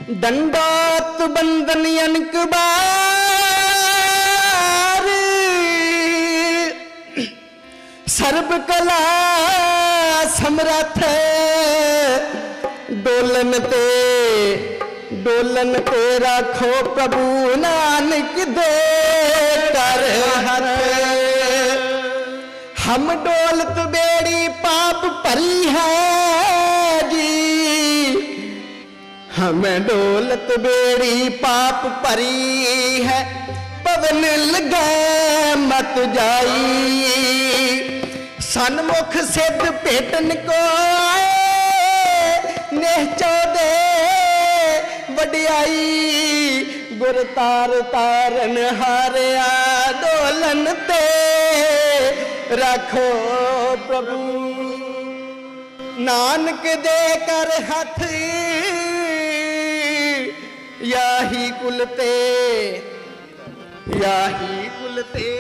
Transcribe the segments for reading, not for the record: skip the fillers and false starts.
दंडोत बंदन अनक बार सर्व कला समरथ डोलन ते राखो प्रभु नानक दे कर हर। हम डोलत बेड़ी पाप भरी है जी, हमें डोलत बेड़ी पाप भरी है, पवन लगे मत जाई। सन्मुख सिद्ध भेटन को निहचो दे वडियाई, गुर तार तारन हारिया डोलन ते रखो प्रभु नानक दे कर हथ। याही कुल ते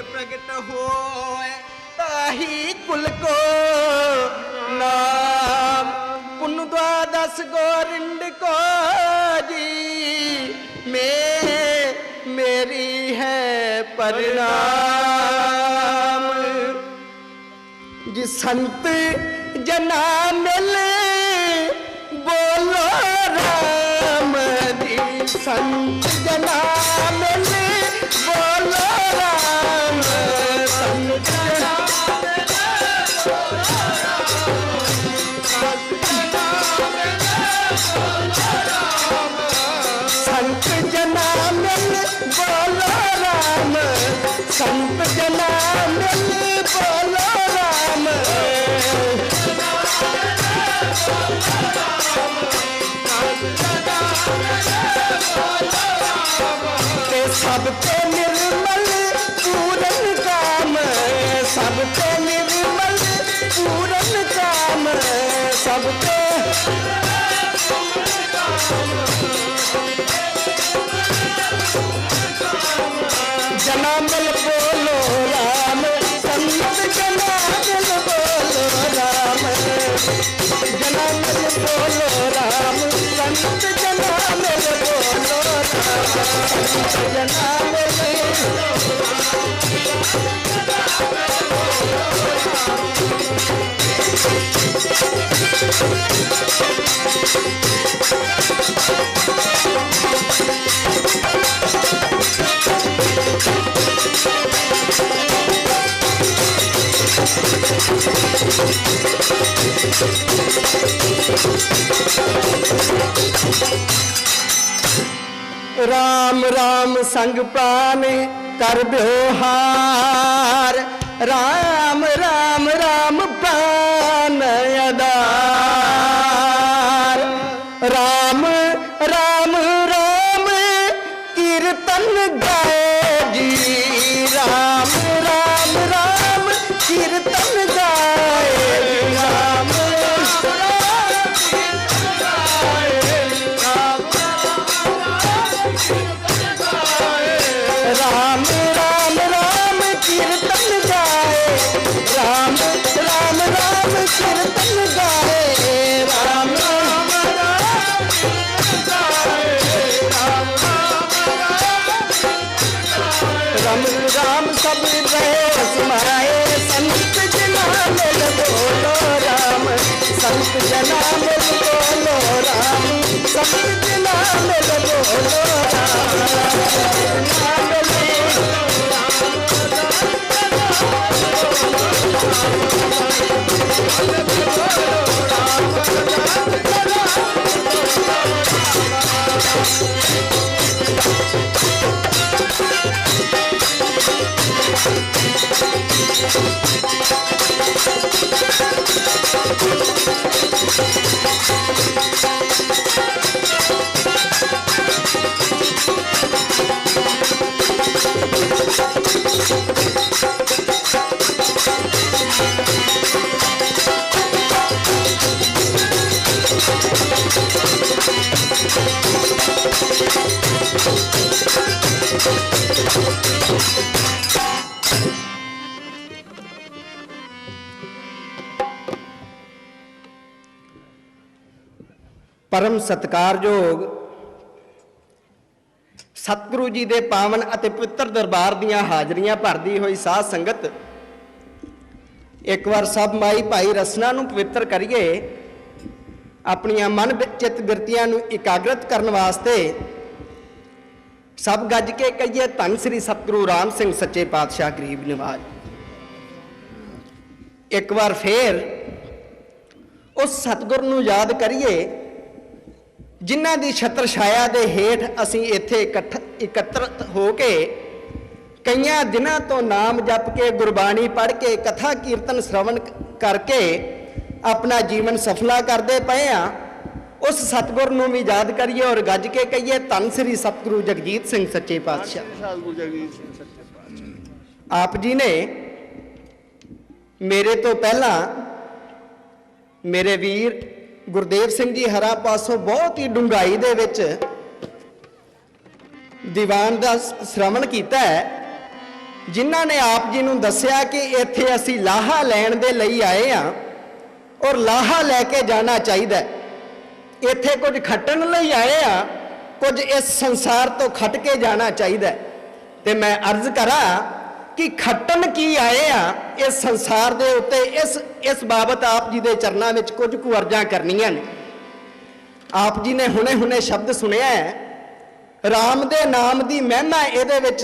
प्रगट होए, ताही कुल को नाम। पुन द्वादश गोरिंद को जी मेरी है परिणाम। जी संत जना मिल बोलो राम जी, संत जना मिल बोलो राम। संत जना मिल बोलो राम, संत जना मिल बोलो राम। ते सबके निर्मल पूरन काम, सबके निर्मल पूरन काम, सबके जना मिल बोलो राम, संत जना मिल बोलो राम। जना मिल बोलो राम, संत जना मिल बोलो राम। संत जना मिल राम राम संग प्राण कर व्यवहार, राम राम राम प्राण आधार। राम राम राम कीर्तन गाए जी, राम राम राम कीर्तन गाए। राम राम राम राम कीर्तन गाए, राम राम राम कीर्तन गाए। राम राम राम राम सब रहे समाए, संत जना मिल बोलो राम। संत जना मिल बोलो राम, संत जना मिल बोलो राम। परम सत्कारयोग सतगुरु जी के पावन अते पवित्र दरबार दियां हाजरियां भरदी हुई साध संगत, एक बार सब माई भाई रसना नूं पवित्र करिए, अपनियां मन चित बिरतियां नूं एकाग्रत करने वास्ते सब गज के कहिए धन श्री सतगुरु राम सिंह सच्चे पातशाह गरीब निवाज। एक बार फिर उस सतगुरु नूं याद करिए जिन्हां दी छत्र छाया दे हेठ असीं इत्थे एकत्रित हो के कईयां दिनां तो नाम जप के गुरबाणी पढ़ के कथा कीर्तन श्रवण करके अपना जीवन सफला करते पे हाँ। उस सतगुर नूं भी याद करिए और गज के कहिए धन श्री सतगुरु जगजीत सिंह सच्चे पातशाह। आप जी ने मेरे तो पहला मेरे वीर गुरदेव सिंह जी हरा पासों बहुत ही डूंघाई दे विच दीवान का श्रवण किया है, जिन्हां ने आप जी नूं दस्सिया कि इत्थे असीं लाहा लैण दे लई आए हैं और लाहा लैके जाना चाहिए। इत्थे कुछ खट्टण लई आए हैं, कुछ इस संसार तो खट के जाना चाहिए। ते मैं अर्ज करा कि खट्टण की आए हैं इस संसार दे उत्ते, इस बाबत आप जी दे चरनां विच कुछ कुछ अर्जां करनियां ने। आप जी ने हुणे हुणे शब्द सुनिया है, राम दे नाम दी महिमा इहदे विच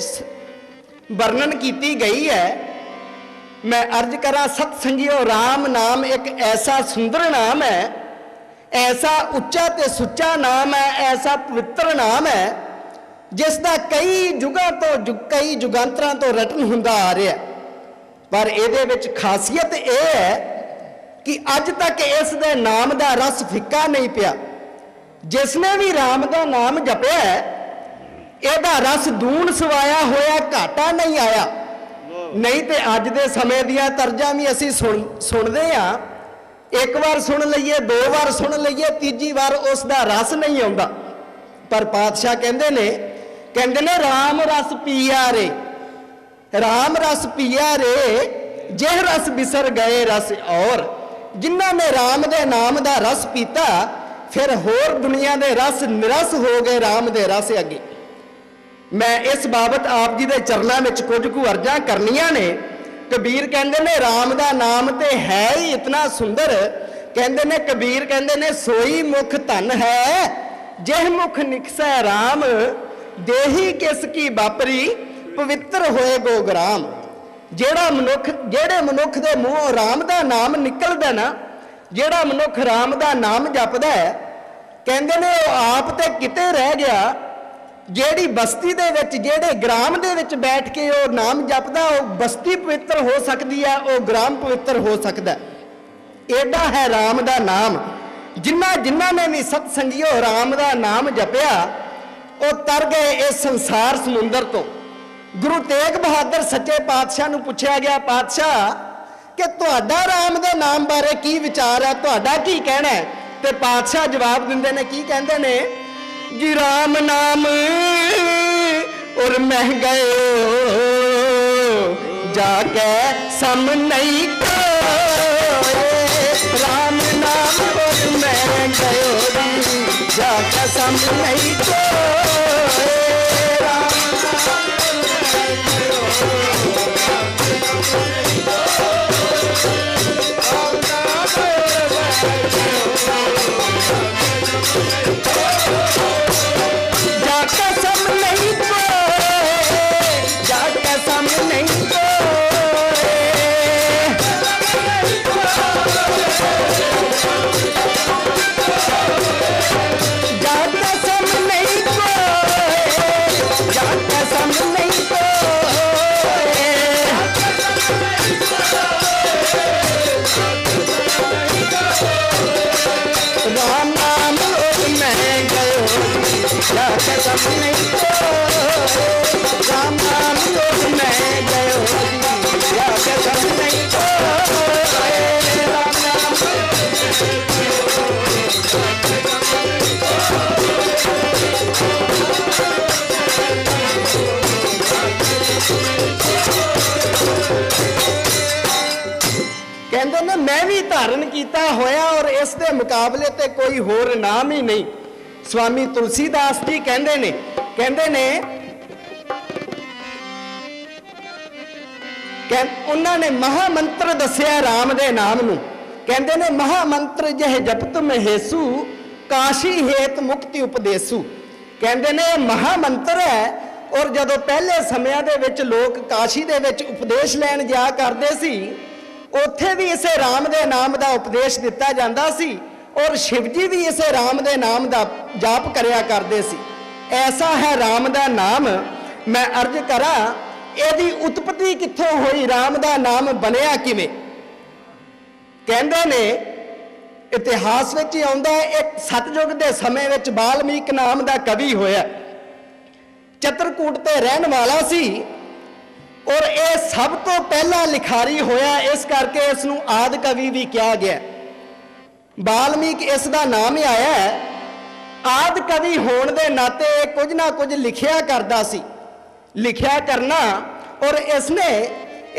वर्णन की गई है। मैं अर्ज करा सत संगियो, राम नाम एक ऐसा सुंदर नाम है, ऐसा उच्चा ते सुच्चा नाम है, ऐसा पवित्र नाम है जिसका कई जुगां तो कई जुगांतरां तो रटन हुंदा आ रहा। पर इहदे विच खासियत यह है कि अज तक इस दे नाम का रस फिक्का नहीं पिया। जिसने भी राम का नाम जपिया है, इहदा रस दून सवाया होया घाटा नहीं आया। नहीं तो अज दे समय दियां तर्जां भी असीं सुनदे हां, एक बार सुन लईए, दो बार सुन लईए, तीजी बार उसका रस नहीं आउंदा। पर पातशाह कहंदे ने राम रस पिया रे, राम रस पिया रे, जिह रस बिसर गए रस और। जिन्हां ने राम दे नाम दा रस पीता, फिर होर दुनिया दे रस निरस हो गए राम दे रस अगे। मैं इस बाबत आप जी दे चरनां विच कुछ कुछ अर्जां करनियां ने। कबीर कहंदे ने राम दा नाम ते है ही इतना सुंदर, कहंदे ने कबीर कहंदे ने सोई मुख धन है, जिह मुख निकसै राम, देही किसकी बापरी, पवित्र होए गोग्राम। जेड़े मनुख दे मूहों राम दा नाम निकलदा ना, जेड़ा मनुख राम दा नाम जपदा है, कहंदे ने वो आप ते किते रह गया। जेड़ी बस्ती दे विच, जेड़े ग्राम दे विच बैठ के वो नाम जपदा, वो बस्ती पवित्र हो सकती है, वो ग्राम पवित्र हो सकता है। एडा है राम दा नाम। जिन्हां ने भी सतसंगियो राम दा नाम जपिया, वो तर गए इस संसार समुंदर तो। गुरु तेग बहादुर सच्चे पातशाह नूं पूछा गया, पातशाह कि तुहाडा राम दे नाम बारे की विचार है, तुहाडा की कहना है? ते पातशाह जवाब दिंदे ने, की कहंदे ने जी, राम नाम और मह गयो जाके सम नहीं कोए, राम नाम और मह गयो जाके सम नहीं कोए, राम जाके सम नहीं कोए, जाके सम नहीं कोए, जाके सम नहीं कोए, जाके सम नहीं कोए, राम नाम और मैं गयो जाके सम नहीं कोए, राम नाम और मैं गयो जाके सम नहीं कोए, राम नाम कहते ने मैं भी धारण किया होया और इस दे मुकाबले ते कोई होर नाम ही नहीं। स्वामी तुलसीदास जी कहते ने कहते ने उन्होंने महामंत्र दसिया राम दे नाम नूं। कहते ने महामंत्र जह जपत महेसू काशी हेत मुक्ति उपदेसू। कहते ने महामंत्र है और जदों पहले समयां दे विच लोग काशी दे विच उपदेश लैण जा करदे सी उत्थे भी इसे राम दे नाम दा उपदेश दिता जांदा सी और शिव जी भी इसे राम दे नाम दा जाप करया करदे सी। ऐसा है राम दा नाम। मैं अर्ज करा ਇਹਦੀ उत्पत्ति कित्थों होई, राम दा नाम बनया किवें। कहंदे ने इतिहास विच आउंदा है एक सतयुग दे समय विच वाल्मीकि नाम दा कवि होया, चित्रकूट ते रहन वाला सी और यह सब तो पहला लिखारी होया, इस करके इसनूं आदि कवि भी कहा गया। वाल्मीकि इस दा नाम ही आया है। आदि कवि होने दे नाते कुछ ना कुछ लिखिया करदा सी, लिखिया करना, और इसने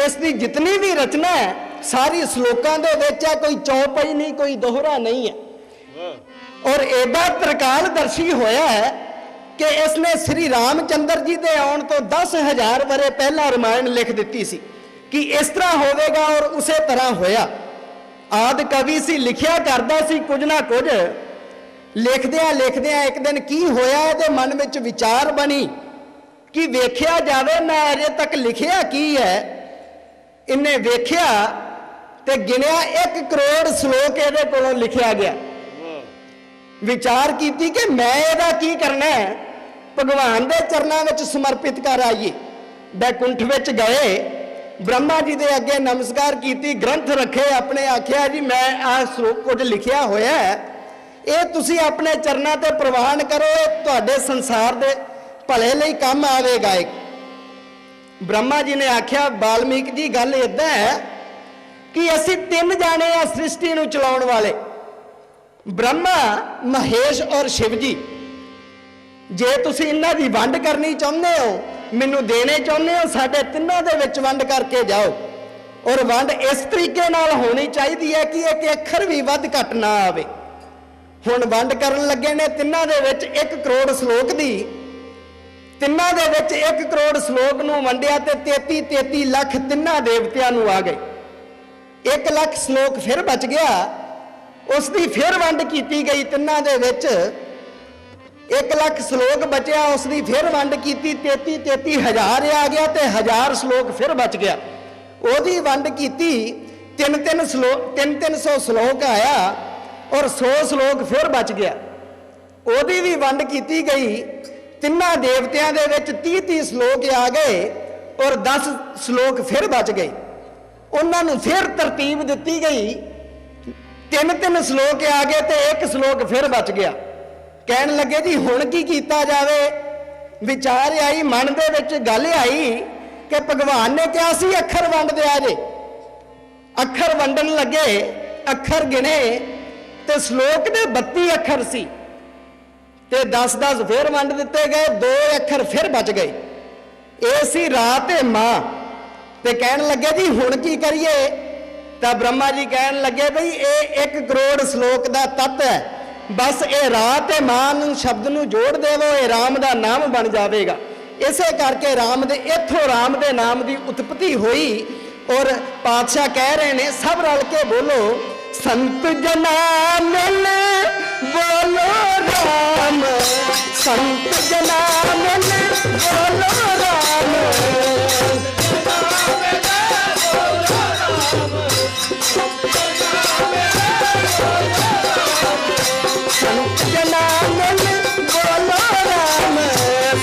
इसकी जितनी भी रचना है सारी श्लोकां दे विच है, कोई चौपाई नहीं, कोई दोहरा नहीं है। और एडा त्रिकालदर्शी होया है कि इसने श्री रामचंद्र जी के आउण तो 10,000 वरे पहला रामायण लिख दी सी कि इस तरह होवेगा और उसे तरह होया। आदि कवि सी, लिखिया करदा सी कुछ ना कुछ। लिखदियां लिखदियां एक दिन की होया, इहदे मन में विचार बनी कि वेख्या जावे मैं अजे तक लिखिया की है। इन्हें वेख्या ते गिनिया 1 करोड़ श्लोक इहदे कोलों लिखिया गया। विचार कीती कि मैं इहदा की करना है, भगवान दे चरनां विच समर्पित कर आइए। बैकुंठ विच गए, ब्रह्मा जी दे अगे नमस्कार कीती, ग्रंथ रखे अपने, आख्या जी मैं आ श्लोक कुछ लिखिया होया है, ये तुसी अपने चरनां ते प्रवान करो, ये तुहाडे संसार दे भले लई काम आवेगा। एक ब्रह्मा जी ने आख्या वाल्मीकि जी गल इदां है कि असीं 3 जाने आ सृष्टि नूं चलाउण वाले, ब्रह्मा, महेश और शिव जी। जे तुसीं इन्हां दी वंड करनी चाहुंदे हो, मैनूं देने चाहुंदे हो, साडे तिन्हां दे विच वंड करके जाओ। और वंड इस तरीके नाल होनी चाहिदी है कि एक अखर भी वध घट ना आवे। हुण वंड करन लगे ने तिन्हां दे विच 1 करोड़ श्लोक दी, तिन्हां दे विच 1 करोड़ श्लोक नूं वंडिया ते 33 लख तिन्हां देवतियां नूं आ गए। 1 लाख श्लोक फिर बच गया, उसकी फिर वंड की गई तिन्हां दे विच। 1 लाख श्लोक बचिया, उसकी फिर वंड की 33 हज़ार आ गया, तो 1000 श्लोक फिर बच गया। ओदी वंड की 300 श्लोक आया और 100 श्लोक फिर बच गया। ओदी भी वंड की गई, तिन्हां देवतियां दे विच 30 श्लोक आ गए और 10 श्लोक फिर बच गए। उन्होंने फिर तरतीब दी गई, 3 श्लोक आ गए तो 1 श्लोक फिर बच गया। कहन लगे जी हुण की कीता जावे। विचार आई, मन दे विच गल आई कि भगवान ने कहा सी अखर वंड दिया जे। अखर वंडन लगे, अखर गिने तो श्लोक दे 32 अखर सी ते 10 फिर वंड दिते गए, 2 अखर फिर बच गए। ये सी रात ते मां। ते कहन लगे जी हुण की करिए। तो ब्रह्मा जी कहन लगे बई ये 1 करोड़ श्लोक का तत्त है, बस ये रात ते मां शब्द नूं जोड़ देवो, ये राम का नाम बन जाएगा। इसे करके राम दे इत्थों राम दे नाम की उत्पत्ति हुई। और पातशाह कह रहे ने सब रल के बोलो, संत जना मिल बोलो राम, संत जना मिल बोलो राम, संत जना मिल बोलो राम,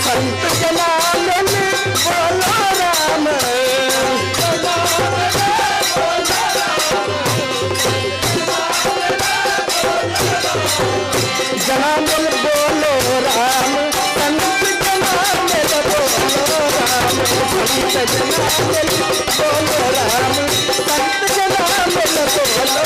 संत जना मिल बोलो राम, जना मिल बोलो राम, संत जना मिल बोलो राम, संत जना मिल बोलो राम, संत जना मिल बोलो राम, संत जना मिल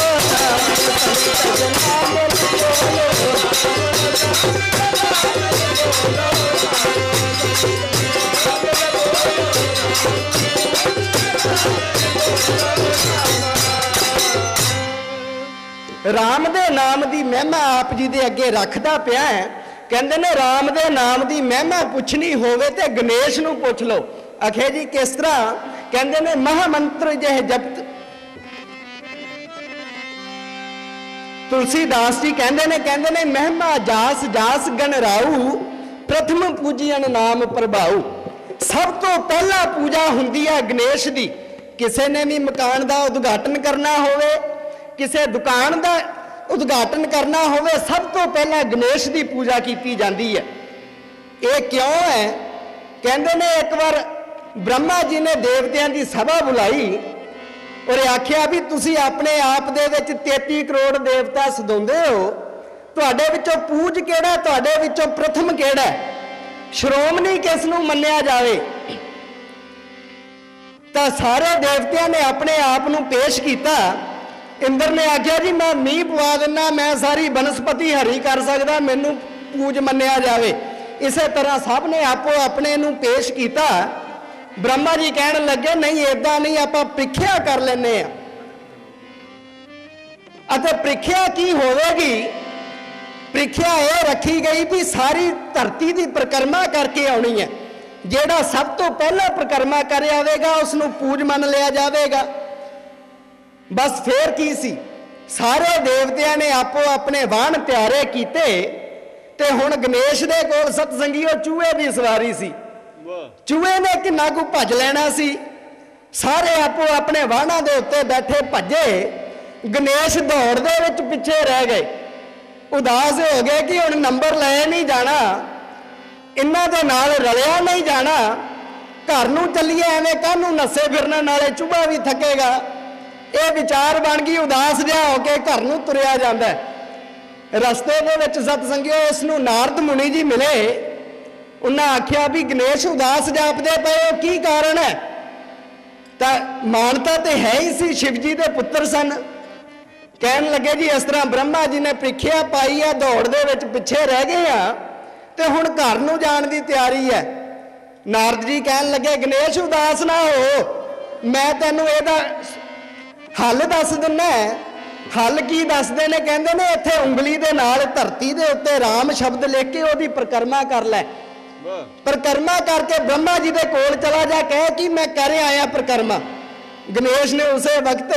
राम दे नाम की महिमा आप जी दे अगे रखदा पिया है कहते ने राम दे नाम की महिमा पुछनी होवे ते गणेश नूं पुछ लो। आखे जी किस तरह? कहते ने महामंत्र जह जपत तुलसीदास जी कहते ने महिमा जास जास गणराऊ प्रथम पूजियन नाम प्रभाऊ। सब तो पहला पूजा हुंदी है गणेश दी। किसी ने भी मकान का उद्घाटन करना होवे, किसी दुकान का उद्घाटन करना होवे, सब तो पहला गणेश की पूजा की जाती है। ये क्यों है? कहते ने एक बार ब्रह्मा जी ने देवतियां की सभा बुलाई और आख्या भी तुसी अपने आप दे विच 33 करोड़ देवता सदाउंदे हो, तुहाडे विचों पूज किहड़ा, तुहाडे विचों प्रथम किहड़ा, श्रोमणी किस नूं मन्निया जावे। तो सारे देवतियां ने अपने आप नूं पेश किया। इंद्र ने आख्या जी मैं मीह पवा दिना, मैं सारी बनस्पति हरी कर सकदा, मैनू पूज मन्निया जावे। इस तरह सब ने आपो अपने नूं पेश किया। ब्रह्मा जी कहन लगे नहीं इदां नहीं, आपां प्रीख्या कर लैने आ। अते प्रीख्या की होवेगी? प्रीख्या यह रखी गई भी सारी धरती की परिक्रमा करके आनी है। जेड़ा सब तो पहला परिक्रमा कर आवेगा उसनूं पूज मन लिया जाएगा। बस फिर की सी, सारे देवतियां ने आपो अपने वाहन त्यारे किते ते हुण गणेश दे कोल सतसंगीओ चूहे की सवारी सी। चूहे ने किन्ना कु भज लेना सी। सारे आपो अपने वाहना दे उत्ते बैठे भजे। गणेश दौड़ दे विच पिछे रह गए, उदास हो गए कि हुण नंबर ले नहीं जाना, इन्हां दे नाल रलिया नहीं जाना, घर नूं चलीए एवें काहनूं नस्से फिरना, नाले चूहा भी थकेगा। ये विचार बन गई, उदास जिहा होके घर नूं तुरिया जांदा है। रस्ते दे विच सतसंगिओ इसनूं नारद मुनि जी मिले। उन्हें आख्या भी गणेश उदास जापदे पे हो, की कारण है? तो मानता तो है ही सी, शिव जी के पुत्र सन। कहन लगे जी इस तरह ब्रह्मा जी ने प्रीख्या पाई है, दौड़ दे विच पिछे रह गए आ ते हुण घर नूं जाण दी तैयारी है। नारद जी कहन लगे गणेश उदास ना हो, मैं तैनूं इहदा हल दस दिना। हल की दसदे ने? कहंदे ने इत्थे उंगली दे नाल धरती दे उत्ते राम शब्द लिख के ओहदी परिक्रमा कर लै। परिक्रमा करके ब्रह्मा जी दे कोल चला जा, कह कि मैं कर आया परिक्रमा। गणेश ने उसे वक्त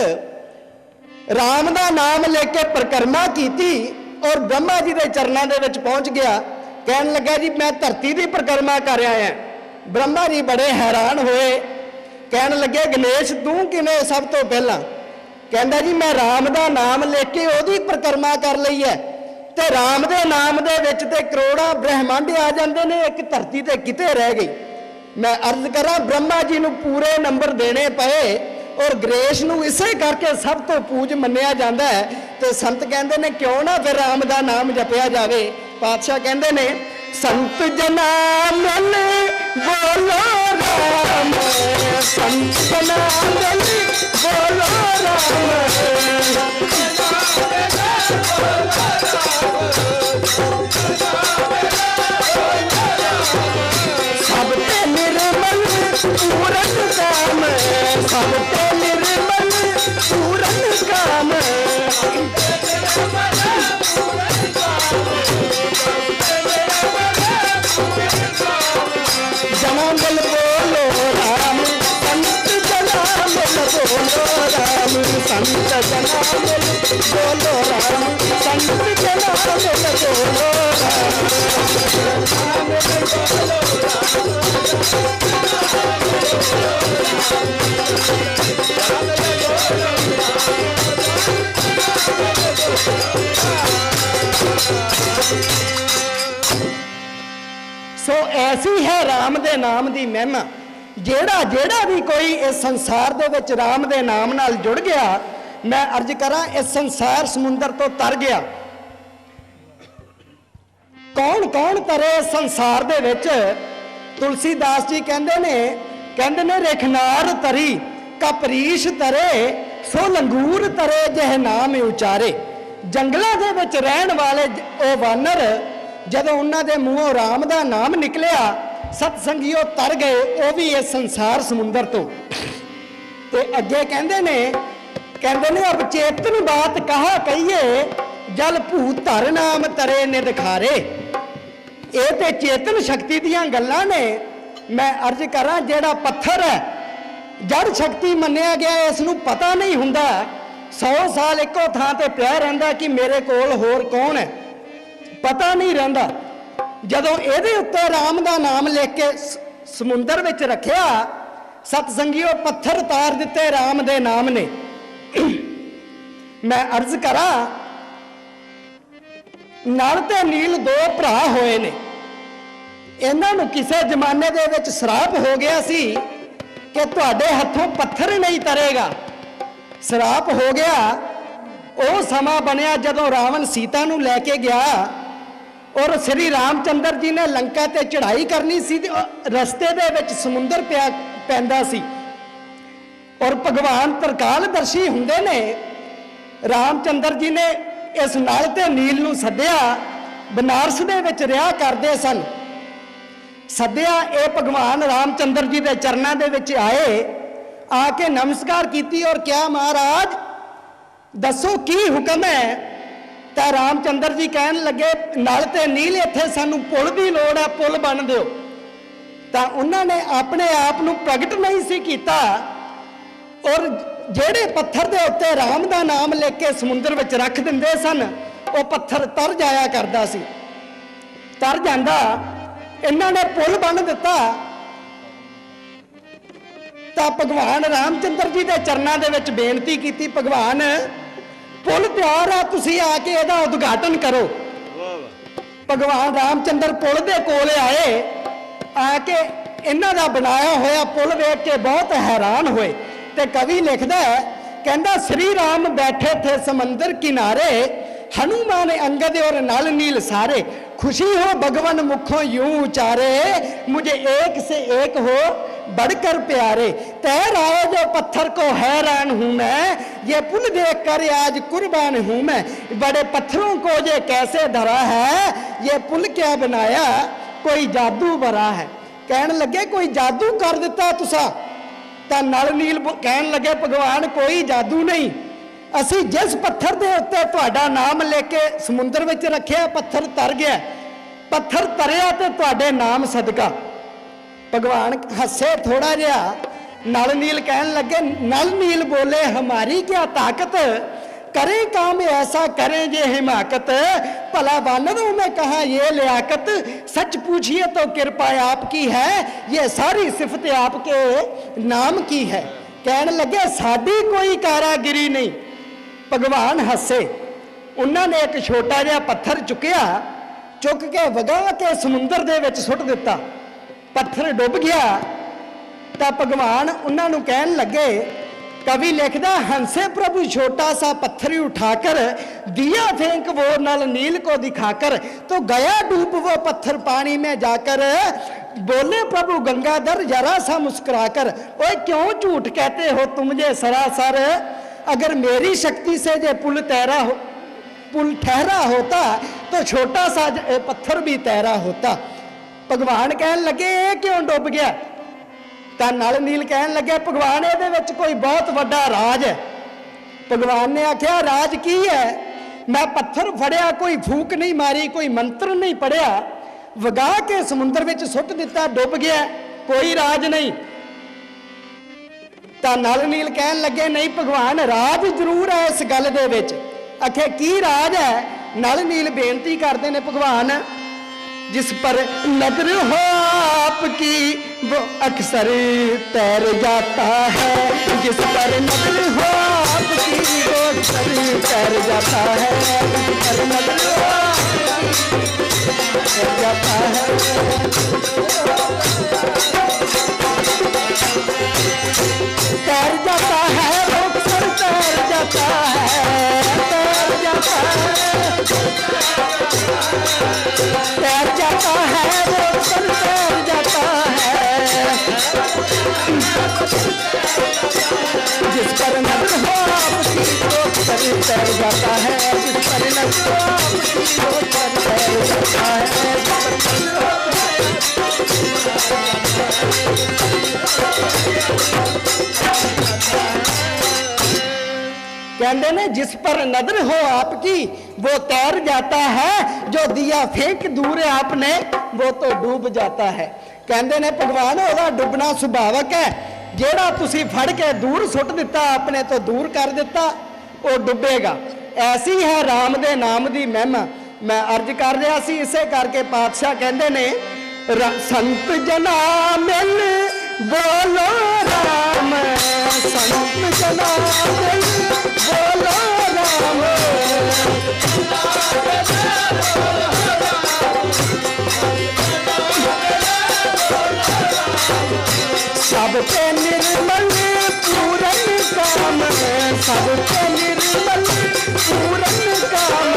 राम का नाम लेके परिक्रमा की और ब्रह्मा जी के चरणों के विच पहुंच गया। कहन लगा जी मैं धरती की परिक्रमा कर आया। ब्रह्मा जी बड़े हैरान होए, कहन लगे गणेश तू किवें सब तो पहला? कहंदा जी मैं राम का नाम लेके ओहदी परिक्रमा कर लई है, ते राम दे नाम दे विच ते करोड़ां ब्रह्मांड आ जांदे ने, एक धरती ते किते रह गई। मैं अर्ज करा ब्रह्मा जी नूं पूरे नंबर देने पए और गणेश नूं इसे करके सब तो पूज मन्निया जाता है। तो संत कहंदे ने क्यों ना फिर राम का नाम जपिया जावे। पातशाह कहंदे ने संत जना मिल बोलो राम, संत जना मिल बोलो राम, सब पे निर्मल पूरन काम, सब पे निर्मल पूरन काम, जनामिल बोलो राम, संत जनामिल बोलो राम, संत जनामिल बोलो राम, संत जनामिल बोलो सो ऐसी है राम दे नाम की महिमा। जेड़ा जेड़ा भी कोई इस संसार दे विच राम दे नाम नाल जुड़ गया, मैं अर्ज करा इस संसार समुंदर तो तर गया। कौन कौन तरे संसार दे विच? तुलसीदास जी कहंदे ने रेखनार तरी कपरीश तरे, सो लंगूर तरे जह नाम उचारे। जंगलों दे विच रहन वाले ओ वानर जदों उन्हां दे मूहों राम दा नाम निकलिया, सतसंगियों तर गए, वो भी इस संसार समुंदर तो अगे कहंदे ने अब चेतन बात कहा कहिए, जल भूत धर नाम तरे निदखारे। ये तो चेतन शक्ति दियां गल्लां ने। मैं अर्ज करा जेड़ा पत्थर है जड़ शक्ति मन्निया गया, इसनूं पता नहीं हुंदा 100 साल एको थां ते पिया रहिंदा कि मेरे कोल होर कौन है, पता नहीं रहिंदा। जदों इहदे उत्ते राम दा नाम लिख के समुंदर विच रखिया, सतसंगियों पत्थर तार दिते राम दे नाम ने। मैं अर्ज करा नल ते नील दो भरा होए ने, इन्हां नूं किसे जमाने दे विच श्राप हो गया सी कि तुहाडे हथों पत्थर नहीं तरेगा। श्राप हो गया। वो समा बनया जदों रावण सीता नूं लैके गया और श्री रामचंद्र जी ने लंका ते चढ़ाई करनी सी, रस्ते दे विच समुंदर पैंदा सी और भगवान तरकालदर्शी हुंदे ने। रामचंद्र जी ने इस नल ते नील नूं सद्दिया, बनारस दे विच रिहा करदे सन। सद्दिया, ये भगवान रामचंद्र जी के चरणों दे विच आए, आके नमस्कार कीती और क्या महाराज दसो की हुक्म है। तो रामचंद्र जी कहन लगे नल ते नील इत्थे सानू पुल की लोड़ है, पुल बन दिओ। तो उन्होंने अपने आप नूं प्रगट नहीं सी कीता और जेड़े पत्थर दे उत्ते राम दा नाम लिख के समुंदर विच रख दिंदे सन, वो पत्थर तर जाया करदा सी, तर जांदा। इन्हां ने पुल बन दिता। तो भगवान रामचंद्र जी के चरणों दे विच बेनती की, भगवान पुल तैयार है, तुसीं आके इहदा उद्घाटन करो। भगवान रामचंद्र पुल दे कोल आए, आके इन्हां दा बनाया होया पुल वेख के बहुत हैरान होए। ते कवि लिखदा है, कहंदा श्री राम बैठे थे समंदर किनारे, हनुमान अंगद और नल नील सारे, खुशी हो भगवान मुखों यूं उचारे, मुझे एक से एक हो बढ़कर प्यारे। तैर आए जो पत्थर को हैरान हूं मैं, ये पुल देख कर आज कुर्बान हूं मैं। बड़े पत्थरों को ये कैसे धरा है, ये पुल क्या बनाया कोई जादू भरा है। कहन लगे कोई जादू कर दिता तुसा। तो नल नील कहन लगे भगवान कोई जादू नहीं, असी जिस पत्थर के उत्ते तुहाडा नाम लेके समुंदर विच रखिया, पत्थर तर गया, पत्थर तरिया तो तुहाडे नाम सदका। भगवान हसे थोड़ा जिहा। नल नील कहन लगे, नल नील बोले हमारी क्या ताकत, करें काम ऐसा करें जे हिमाकत, भला वानरों में कहा ये लियाकत, सच पूछिए तो कृपा आपकी है, ये सारी सिफतें आपके नाम की है। कहन लगे साडी कोई कारागिरी नहीं। भगवान हसे। उन्होंने एक छोटा जिहा पत्थर चुकया, चुक के वगा के समुंदर दे विच सुट दिता, पत्थर डुब गया। तो भगवान उन्होंने कहन लगे, कवि लिखदा, हंसे प्रभु छोटा सा पत्थर उठाकर, दिया फेंक वो नल नील को दिखाकर, तो गया डूब वो पत्थर पानी में जाकर, बोले प्रभु गंगाधर जरा सा मुस्कुराकर, ओए क्यों झूठ कहते हो तुम जे सरासर, अगर मेरी शक्ति से जे पुल ठहरा होता तो छोटा सा पत्थर भी तैरा होता। भगवान कहन लगे ये क्यों डुब गया। तो नल नील कहन लगे भगवान ये कोई बहुत बड़ा राज है। भगवान ने आख्या राज की है, मैं पत्थर फड़िया, कोई फूक नहीं मारी, कोई मंत्र नहीं पढ़िया, वगा के समुंदर में सुट दिता, डुब गया, कोई राज नहीं। तो नल नील कहन लगे नहीं भगवान राज जरूर है इस गल दे विच। आखे की राज है। नल नील बेनती करते ने भगवान, जिस पर नजर हो आपकी वो अक्सर तैर जाता है, जिस पर नजर हो आपकी वो अक्सर तैर जाता है, जिस पर नजर हो आपकी तैर जाता है, तैर जाता है वो अक्सर तैर जाता है, तैर जाता है, तैर जाता है वो अक्सर तैर जाता है, जिस पर नजर हो आपकी वो अक्सर तैर जाता है, जिस पर नजर हो आपकी वो अक्सर तैर जाता है। कहते ने जिस पर नजर हो आपकी वो तैर जाता है, जो दिया फेंक दूर आपने वो तो डूब जाता है। कहते ने भगवान ओदा डुबना सुभावक है, जेड़ा तुसी फड़ के दूर सुट दिता अपने तो दूर कर दिता वो डुबेगा। ऐसी है राम दे नाम दी महिमा। मैं अर्ज कर रहा सी, इसे करके पातशाह कहते ने संत जना मिल बोलो राम, संत जना मिल बोलो राम, सबके निर्मल पूरन काम, सबके निर्मल पूरन काम,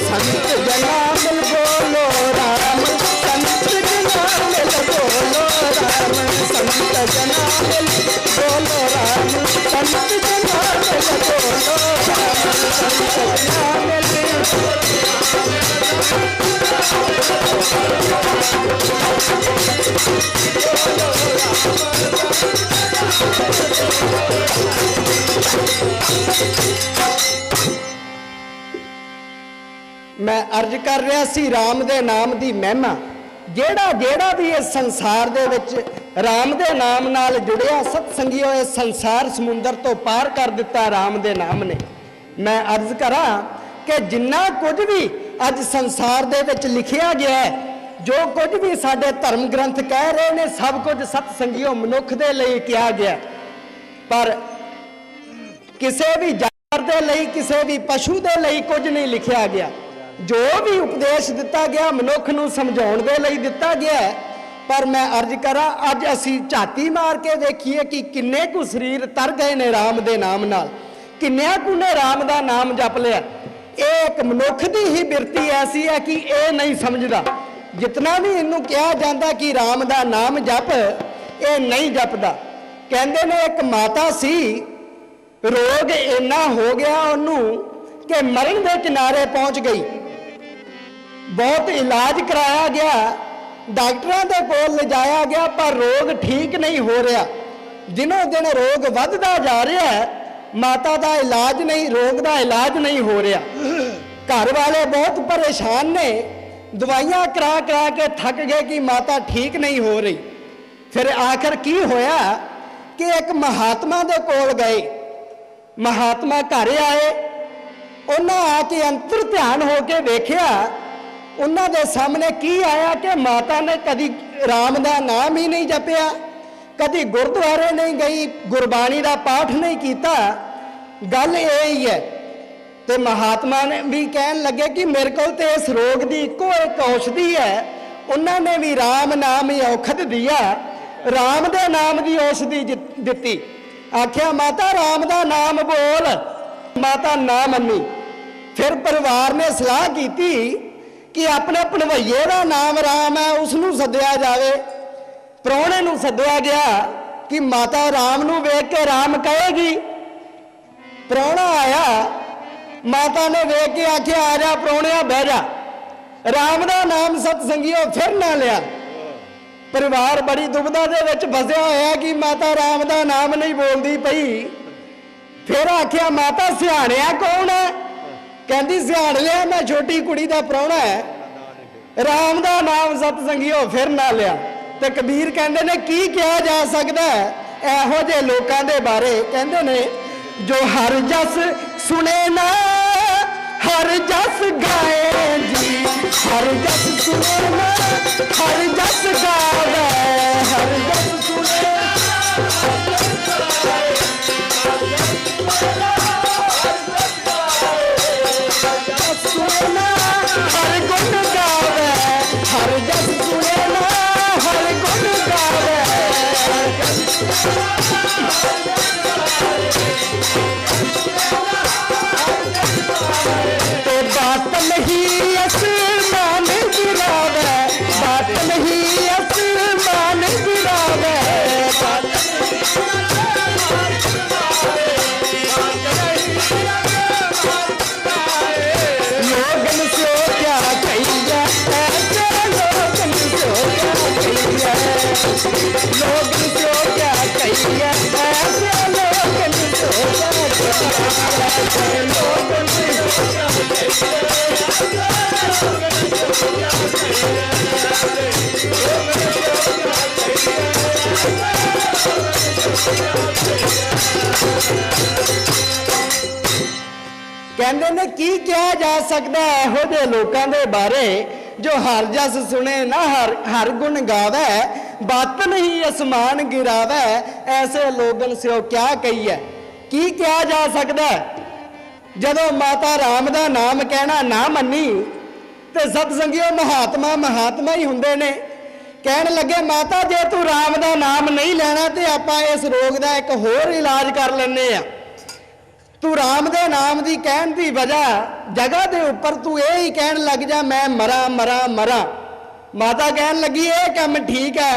संत जना मिल बोलो राम, संत जना मिल बोलो राम, संत जना मिल बोलो राम, संत जना मिल बोलो राम, संत जना मिल। मैं अर्ज कर रहा सी राम दे नाम दी महिमा। जेड़ा जेड़ा भी इस संसार दे विच राम दे नाम नाल जुड़िया सतसंगियो इस संसार समुंदर तो पार कर दिता राम दे नाम ने। मैं अर्ज करा कि जिन्ना कुछ भी अज संसार दे विच लिखिया गया है, जो कुछ भी साडे धर्म ग्रंथ कह रहे ने, सब कुछ सतसंगियो मनुख दे लई किया गया, पर किसी भी जानवर दे लई, किसी भी पशु दे लई कुछ नहीं लिखिया गया। जो भी उपदेश दिता गया मनुख नूं समझाउण दे लई दिता गया है। पर मैं अर्ज करा अज असी झाती मार के देखिए कि किन्ने कु शरीर तर गए ने राम दे नाम नाल, किन्ने कु ने राम दा नाम जप लिया। एक मनुख दी ही बिरती ऐसी है कि ये नहीं समझदा, जितना भी इनू कहा जाता कि राम दा नाम जप, ये नहीं जपदा। कहंदे ने एक माता सी, रोग इन्ना हो गया उन्नू कि मरण के किनारे पहुंच गई। बहुत इलाज कराया गया, डॉक्टरों के कोल ले जाया गया, पर रोग ठीक नहीं हो रहा। दिनों दिन रोग वधदा जा रहा है, माता का इलाज नहीं, रोग का इलाज नहीं हो रहा। घर वाले बहुत परेशान ने, दवाइयां करा करा के थक गए कि माता ठीक नहीं हो रही। फिर आखिर की होया कि एक महात्मा दे कोल गए। महात्मा घर आए, उन्हें आके अंतर ध्यान होके देखिया, उन्होंने सामने की आया कि माता ने कभी राम का नाम ही नहीं जपिया, कभी गुरुद्वारे नहीं गई, गुरबाणी का पाठ नहीं किया। गल यही है। तो महात्मा ने भी कहन लगे कि मेरे को तो इस रोग की इको एक औषधि है। उन्होंने भी राम नाम ही औखद दिया, राम दे नाम की औषधि दी। आख्या माता राम का नाम बोल, माता ना मनी। फिर परिवार ने सलाह की कि अपने भणवैये का नाम राम है, उसनू सद्या जाए। प्राहुणे नू सद्या गया कि माता राम नू वेख के राम कहेगी। प्राहुणा आया, माता ने वेख के आख्या आ जा प्राहुणिया बह जा। राम का नाम सतसंगियों फिर ना लिया। परिवार बड़ी दुविधा दे विच फसिया होया कि माता राम का नाम नहीं बोलती पई। फिर आख्या माता सियाणिया कौन है? कहती सियाण लिया मैं छोटी कुड़ी का प्राहुणा है। राम का नाम सतसंगियों फिर ना लिया। तो कबीर कहते ने की किया जा सकता है एहो जे लोगों के बारे। कहते ने जो हर जस सुने ना हर जस गाए जी, हर जस सुने ना हर जस गावे, हर जस सुने सुने ना हर गुण गावे, हर जस सुने ना हर गुण गावे। तो बात नहीं आसमान गिरावे, बात नहीं आसमान गिरावे, कहते ने की कहा जा सकता है ਇਹੋ ਜਿਹੇ लोगों के बारे जो हर जस सुने ना हर गुण गावे बातन ही आसमान गिरावे ऐसे लोगन से क्या कहिए की कहा जा सकता है। जदों माता राम का नाम कहना ना मनी तो सतसंगियों महात्मा महात्मा ही हुंदे ने कहन लगे माता जे तू राम का नाम नहीं लेना तो आपां इस रोग का एक होर इलाज कर लैने आ। तू राम दे नाम की कहन की वजह जगह के उपर तू यही कहन लग जा मैं मरा मरा मरा। माता कहन लगी ये काम ठीक है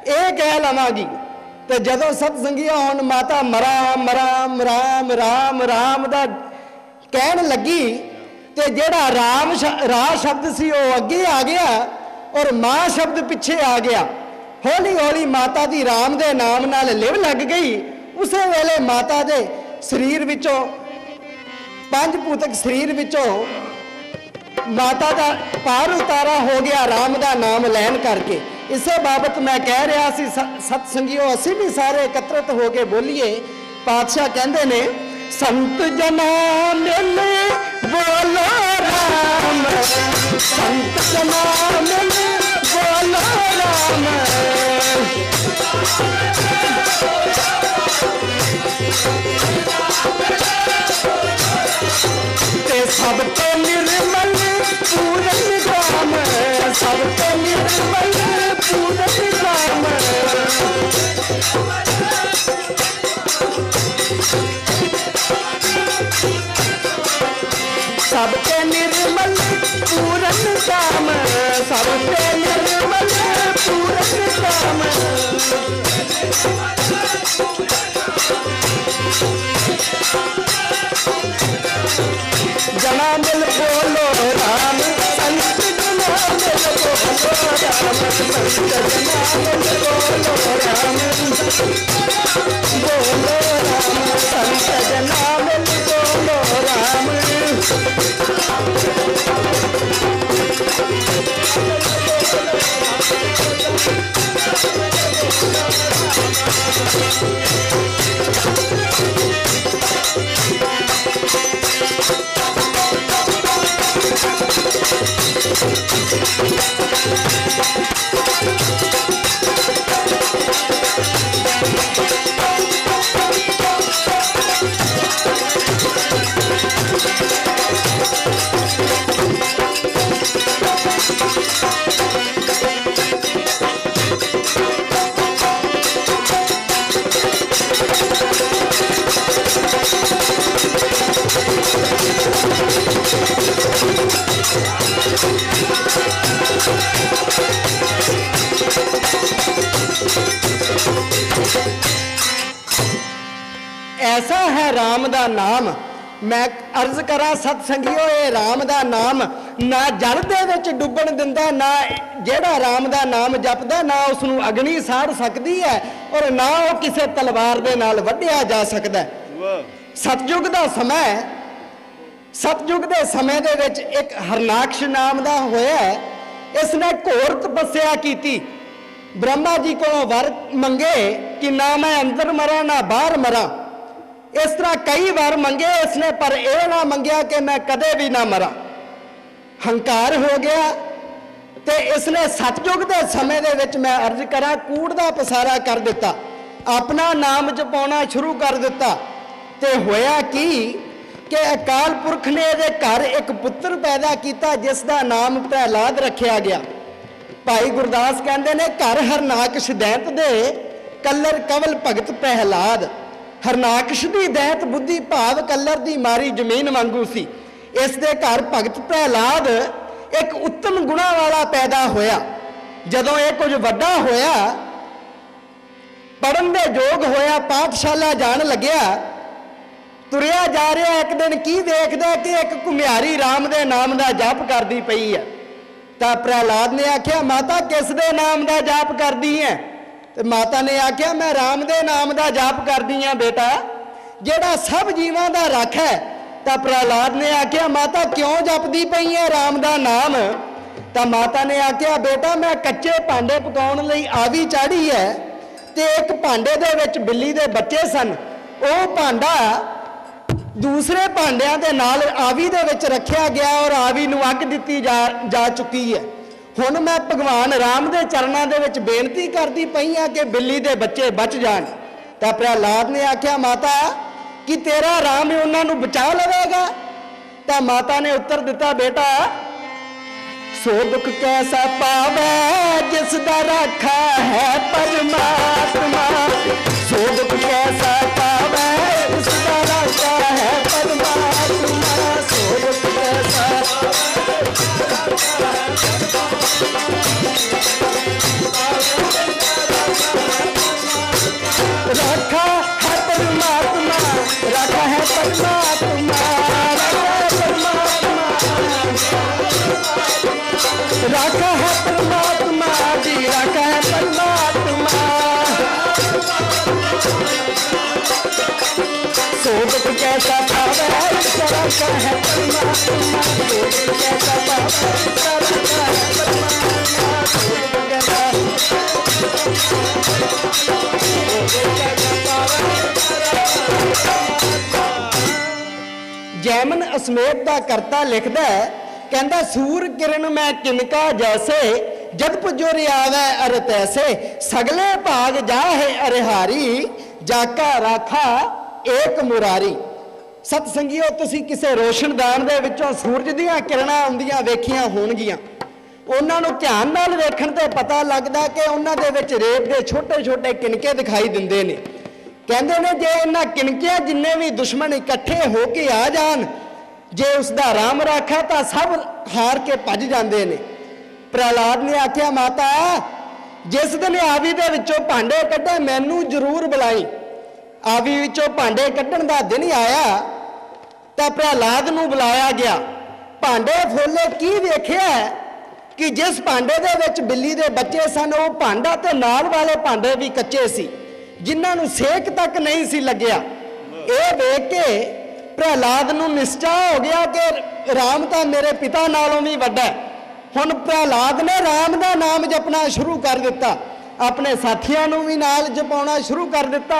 ये कह लवांगी तो जदों सतसंगिया हुण माता मरा मरा राम राम राम दा कहन लगी तो जेड़ा राम रा शब्द सी वो अगे आ गया और मां शब्द पिछे आ गया। हौली हौली माता दी राम दे नाम नाल लिव लग गई। उस वेले माता दे शरीर विचों पंज भूतक शरीर विचों माता का पार उतारा हो गया राम का नाम लैन करके। इसे बाबत मैं कह रहा सी सतसंगियों असी भी सारे एकत्रित होके बोलीए। पातशाह कहते ने संत जना मिले बोलो राम संत जना मिले बोलो राम सब तो निर्मल पूरन राम सब तो निर्मल पूरन राम सबके निर्मल पूरन राम सबके निर्मल पूरन राम जना मिल बोलो राम संत जना मिल बोलो राम संत जना मिल बोलो राम बोलो राम संत जना मिल बोलो राम ऐसा है राम दा नाम। मैं अर्ज करा सतसंगियो ये राम दा नाम ना जल दे विच डुबण दिंदा ना जेड़ा राम दा नाम जपदा ना उसनूं अग्नि साड़ सकदी है और ना वो किसी तलवार दे नाल वड्ढिया जा सकदा है। सतयुग दा समय सतयुग दे समय दे विच एक हरनाक्ष नाम दा होया इसने घोर तपस्या की। ब्रह्मा जी को वर मंगे कि ना मैं अंदर मरा ना बाहर मरा। इस तरह कई बार मंगे इसने पर यह ना मंगया कि मैं कदे भी ना मरा। हंकार हो गया तो इसने सतयुग के समय दे विच मैं अर्ज करा कूड़ का पसारा कर दिता अपना नाम जपाना शुरू कर दिता। तो होया कि अकाल पुरख ने ये घर एक पुत्र पैदा किया जिसका नाम प्रहलाद रखा गया। भाई गुरदास कहते ने घर हरनाकश दैंत दे कलर कवल भगत प्रहलाद। हरनाकश की दैंत बुद्धि भाव कलर की मारी जमीन वांगू सी। इस दे घर भगत प्रहलाद एक उत्तम गुणा वाला पैदा होया। जदों ये कुछ वड्डा होया पढ़न दे योग होया पाठशाला जान लग्या तुरिया जा रहा एक दिन की देखदा कि एक घुमियारी राम दे नाम का जाप करती पई है। तो प्रहलाद ने आख्या माता किस दे नाम का जाप करदी है। तो माता ने आख्या मैं राम दे नाम का जाप करदी हाँ बेटा जेड़ा सब जीवां दा रख है। तो प्रहलाद ने आख्या माता क्यों जपदी पई है राम का नाम। तो माता ने आख्या बेटा मैं कच्चे भांडे पकाउण लई आवी चाढ़ी है तो एक भांडे दे विच बिल्ली दे बच्चे सन। वो भांडा दूसरे भांडिਆਂ ਦੇ ਨਾਲ ਆਵੀ ਦੇ ਵਿੱਚ ਰੱਖਿਆ ਗਿਆ ਔਰ ਆਵੀ ਨੂੰ ਅੱਗ ਦਿੱਤੀ ਜਾ ਚੁੱਕੀ ਹੈ। ਹੁਣ ਮੈਂ ਭਗਵਾਨ ਰਾਮ ਦੇ ਚਰਨਾਂ ਦੇ ਵਿੱਚ ਬੇਨਤੀ ਕਰਦੀ ਪਈ ਆ ਕਿ ਬਿੱਲੀ ਦੇ ਬੱਚੇ ਬਚ ਜਾਣ। ਤਾਂ ਪ੍ਰਹਿਲਾਦ ਨੇ ਆਖਿਆ ਮਾਤਾ ਕਿ ਤੇਰਾ ਰਾਮ ਉਹਨਾਂ ਨੂੰ ਬਚਾ ਲਵੇਗਾ? ਤਾਂ ਮਾਤਾ ਨੇ ਉੱਤਰ ਦਿੱਤਾ ਬੇਟਾ सो दुख कैसा पावे जिसदा राखा है परमात्मा। सो दुख कैसा पावे जिसदा राखा है परमात्मा। सो दुख कैसा राखा है परमात्मा, राखा है परमात्मा, राखा है परमात्मा जी, राखा है परमात्मा। सो दुख कैसा पावे राखा है परमात्मा। सो दुख कैसा पावे राखा है परमात्मा। सो दुख कैसा जैमन असमेत का करता लिखता है कहता सूर किरण मैं किनका जैसे जद पुजो रियावै अर तैसे सगले भाग जा है अरिहारी जाका राखा एक मुरारी। सत संगियो तुसी किसे रोशनदान दे विचों सूरज दीयां किरणां आउंदियां वेखियां होणगीਆਂ। ਉਹਨਾਂ ਨੂੰ ਧਿਆਨ ਨਾਲ ਵੇਖਣ ਤੇ ਪਤਾ ਲੱਗਦਾ ਕਿ ਉਹਨਾਂ ਦੇ ਵਿੱਚ ਰੇਤ ਦੇ ਛੋਟੇ ਛੋਟੇ ਕਿਣਕੇ ਦਿਖਾਈ ਦਿੰਦੇ ਨੇ। ਕਹਿੰਦੇ ਨੇ ਜੇ ਇਹਨਾਂ ਕਿਣਕਿਆਂ ਜਿੰਨੇ ਵੀ ਦੁਸ਼ਮਣ ਇਕੱਠੇ ਹੋ ਕੇ ਆ ਜਾਣ ਜੇ ਉਸਦਾ ਰਾਮ ਰਾਖਾ ਤਾਂ ਸਭ ਹਾਰ ਕੇ ਭੱਜ ਜਾਂਦੇ ਨੇ। ਪ੍ਰਹਿਲਾਦ ਨੇ ਆਖਿਆ ਮਾਤਾ ਜਿਸ ਦਿਨ ਆਵੀ ਦੇ ਵਿੱਚੋਂ ਭਾਂਡੇ ਕੱਢੇ ਮੈਨੂੰ ਜ਼ਰੂਰ ਬੁਲਾਈ। ਆਵੀ ਵਿੱਚੋਂ ਭਾਂਡੇ ਕੱਢਣ ਦਾ ਦਿਨ ਆਇਆ ਤਾਂ ਪ੍ਰਹਿਲਾਦ ਨੂੰ ਬੁਲਾਇਆ ਗਿਆ। ਭਾਂਡੇ ਫੋਲੇ ਕੀ ਵੇਖਿਆ ਕਿ ਜਿਸ ਭਾਂਡੇ ਦੇ ਵਿੱਚ ਬਿੱਲੀ ਦੇ ਬੱਚੇ ਸਨ ਉਹ ਭਾਂਡਾ ਤੇ ਨਾਲ ਵਾਲੇ ਭਾਂਡੇ ਵੀ ਕੱਚੇ ਸੀ ਜਿਨ੍ਹਾਂ ਨੂੰ ਸੇਕ ਤੱਕ ਨਹੀਂ ਸੀ ਲੱਗਿਆ। ਇਹ ਵੇਖ ਕੇ ਪ੍ਰਹਿਲਾਦ ਨੂੰ ਨਿਸ਼ਚਾ ਹੋ ਗਿਆ ਕਿ ਰਾਮ ਤਾਂ ਮੇਰੇ ਪਿਤਾ ਨਾਲੋਂ ਵੀ ਵੱਡਾ। ਹੁਣ ਪ੍ਰਹਿਲਾਦ ਨੇ ਰਾਮ ਦਾ ਨਾਮ ਜਪਣਾ ਸ਼ੁਰੂ ਕਰ ਦਿੱਤਾ, ਆਪਣੇ ਸਾਥੀਆਂ ਨੂੰ ਵੀ ਨਾਲ ਜਪਾਉਣਾ ਸ਼ੁਰੂ ਕਰ ਦਿੱਤਾ।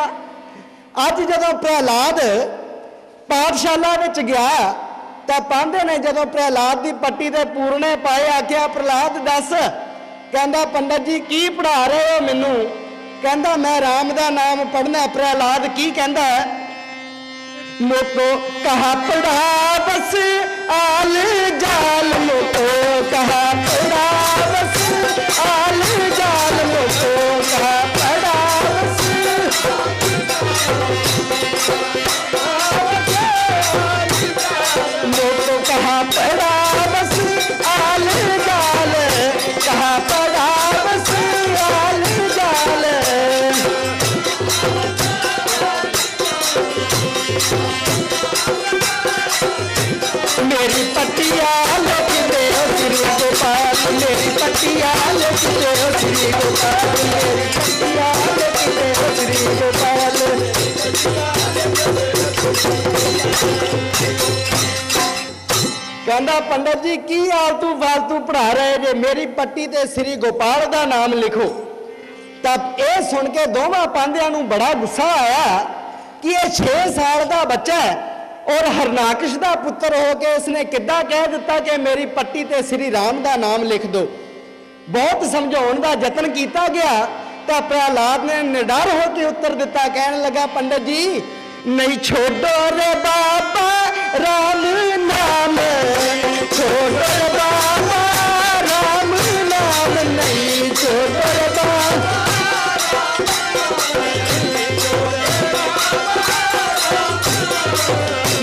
ਅੱਜ ਜਦੋਂ ਪ੍ਰਹਿਲਾਦ ਪਾਠਸ਼ਾਲਾ ਵਿੱਚ ਗਿਆ ਤਾਂ ਪਾਂਦੇ ਨੇ ਜਦੋਂ ਪ੍ਰਹਿਲਾਦ ਦੀ ਪੱਟੀ ਤੇ ਪੂਰਨੇ ਪਾਏ ਆਖਿਆ ਪ੍ਰਹਿਲਾਦ ਦੱਸ। ਕਹਿੰਦਾ ਪੰਡਤ ਜੀ ਕੀ ਪੜ੍ਹਾ ਰਹੇ ਹੋ ਮੈਨੂੰ? ਕਹਿੰਦਾ ਮੈਂ ਰਾਮ ਦਾ ਨਾਮ ਪੜ੍ਹਨਾ। ਪ੍ਰਹਿਲਾਦ ਕੀ ਕਹਿੰਦਾ मोको कहा पड़ा बस आल जाल मोको कहा पड़ा बस आल जाल मोको कहा पड़ा बस मोको कहा पड़ा बस आल जाल कहा पड़ा बस आल जाल। मेरी पट्टिया लिख दे श्री गोपाल, मेरी पट्टिया लिख दे श्री गोपाल, मेरी पट्टिया लिख दे श्री गोपाल। कहता पंडित जी की आलतू फालतू पढ़ा रहे जे, मेरी पट्टी ते श्री गोपाल का नाम लिखो। तब यह सुन के दोवां पांधियां नूं बड़ा गुस्सा आया कि यह 6 साल का बच्चा है और हरनाकश का पुत्र हो के उसने किद्दां कह दिता कि मेरी पट्टी ते श्री राम का नाम लिख दो। बहुत समझाउण का यतन किया गया तो प्रहलाद ने निडर होकर उत्तर दिता, कहने लगा पंडित जी नहीं छोड़ो रे बाबा राम नाम, छोड़ो रे बाबा राम नाम, नहीं छोड़ो रे बाबा।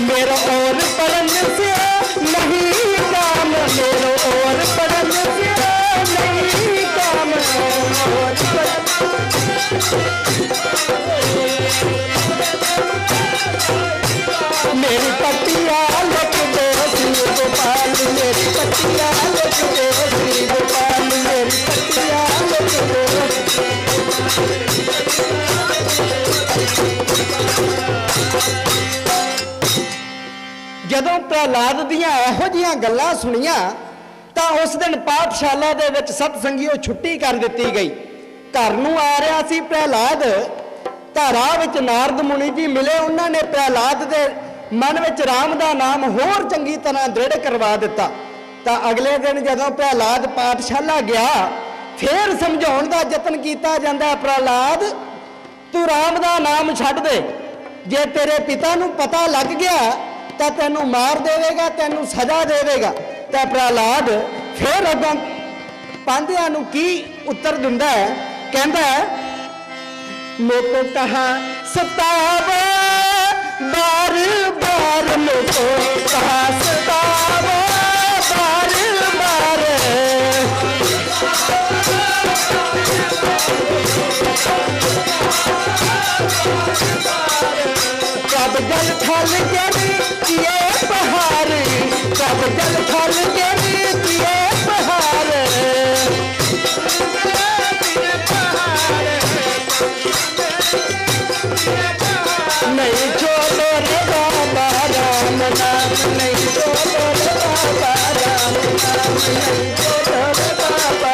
मेरा और पढ़न से नहीं काम, मेरा और पढ़न से नहीं काम, मेरी पट्टिया लिख दे श्री गोपाल, मेरी पट्टिया लिख दे श्री गोपाल, मेरी पट्टिया लिख दे। ਜਦੋਂ ਪ੍ਰਹਿਲਾਦ ਦੀਆਂ ਇਹੋ ਜਿਹੀਆਂ ਗੱਲਾਂ ਸੁਣੀਆਂ ਤਾਂ ਉਸ ਦਿਨ ਪਾਠਸ਼ਾਲਾ ਦੇ ਵਿੱਚ ਸਤ ਸੰਗੀਓ ਛੁੱਟੀ ਕਰ ਦਿੱਤੀ ਗਈ। ਘਰ ਨੂੰ ਆ ਰਿਹਾ ਸੀ ਪ੍ਰਹਿਲਾਦ ਤਾਂ ਰਾਹ ਵਿੱਚ ਨਾਰਦ ਮੁਨੀ ਜੀ ਮਿਲੇ। ਉਹਨਾਂ ਨੇ ਪ੍ਰਹਿਲਾਦ ਦੇ मन में राम का नाम होर चंगी तरह दृढ़ करवा दिता। तो अगले दिन जदों प्रहलाद पाठशाला गया फिर समझाउण का यतन किया जाता है, प्रहलाद तू राम का नाम छड्ड दे, जे तेरे पिता नूं पता लग गया तो तैनूं मार देवेगा, तैनूं सजा देवेगा। तो प्रहलाद फिर अगों पांधियां नूं की उत्तर दिंदा है, कहंदा मोको कहा सतावा बार बार, मोको कहा सतावा बार बार, कब जल थल गिरी किए पहाड़, कब जल थल गिरी किए पहाड़, नहीं छोड़ो रे बाबा राम नाम, नहीं छोड़ो रे बाबा राम नाम, नहीं छोड़ो रे बाबा।